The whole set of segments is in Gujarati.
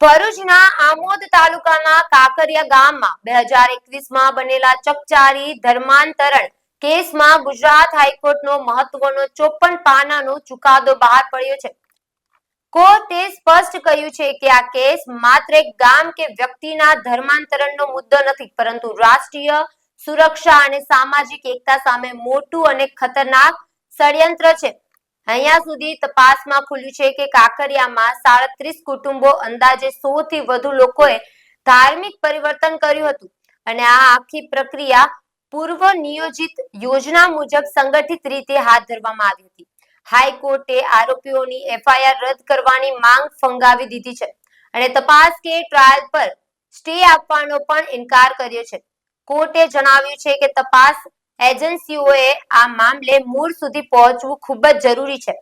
ભરૂચના આમોદ તાલુકાના કાકરિયા ગામમાં 2021માં બનેલા ચકચારી ધર્માંતરણ કેસમાં ગુજરાત હાઈકોર્ટનો મહત્વનો 54 પાનાનો ચુકાદો બહાર પડ્યો છે। કોર્ટે સ્પષ્ટ કહ્યું છે કે આ કેસ માત્ર એક ગામ કે વ્યક્તિના ધર્માંતરણનો મુદ્દો નથી, પરંતુ રાષ્ટ્રીય સુરક્ષા અને સામાજિક એકતા સામે મોટું અને ખતરનાક ષડયંત્ર છે। અહીંયા સુધી તપાસમાં ખુલ્યું છે કે કાકરિયામાં 37 કુટુંબો અંદાજે 100 થી વધુ લોકોએ ધાર્મિક પરિવર્તન કર્યું હતું અને આ આખી પ્રક્રિયા પૂર્વ નિયોજિત યોજના મુજબ સંગઠિત રીતે હાથ ધરવામાં આવી હતી। હાઈકોર્ટે આરોપીઓની એફઆઈઆર રદ કરવાની માંગ ફગાવી દીધી છે અને તપાસ કે ટ્રાયલ પર સ્ટે આપવાનો પણ ઇનકાર કર્યો છે। કોર્ટે જણાવ્યું છે કે તપાસ એજન્સીઓએ આ મામલે મૂળ સુધી પહોંચવું ખૂબ જ જરૂરી છે।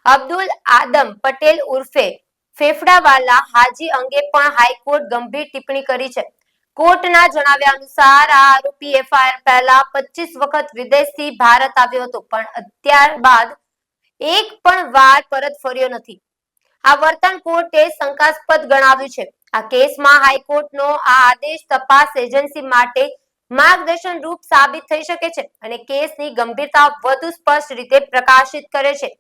અબ્દુલ આદમ પટેલ ઉર્ફે ફેફડાવાલા હાજી અંગે પણ હાઈકોર્ટ ગંભીર ટિપ્પણી કરી છે। કોર્ટના જણાવ્યા અનુસાર આ આરોપી એફઆઈઆર પહેલા 25 વખત વિદેશથી ભારત આવ્યો હતો, પણ ત્યારબાદ એક પણ વાર પરત ફર્યો નથી। આ વર્તન કોર્ટે શંકાસ્પદ ગણાવ્યું છે। આ કેસમાં હાઈકોર્ટનો આ આદેશ તપાસ એજન્સી માટે માર્ગદર્શન રૂપ સાબિત થઈ શકે છે અને કેસની ગંભીરતા વધુ સ્પષ્ટ રીતે પ્રકાશિત કરે છે।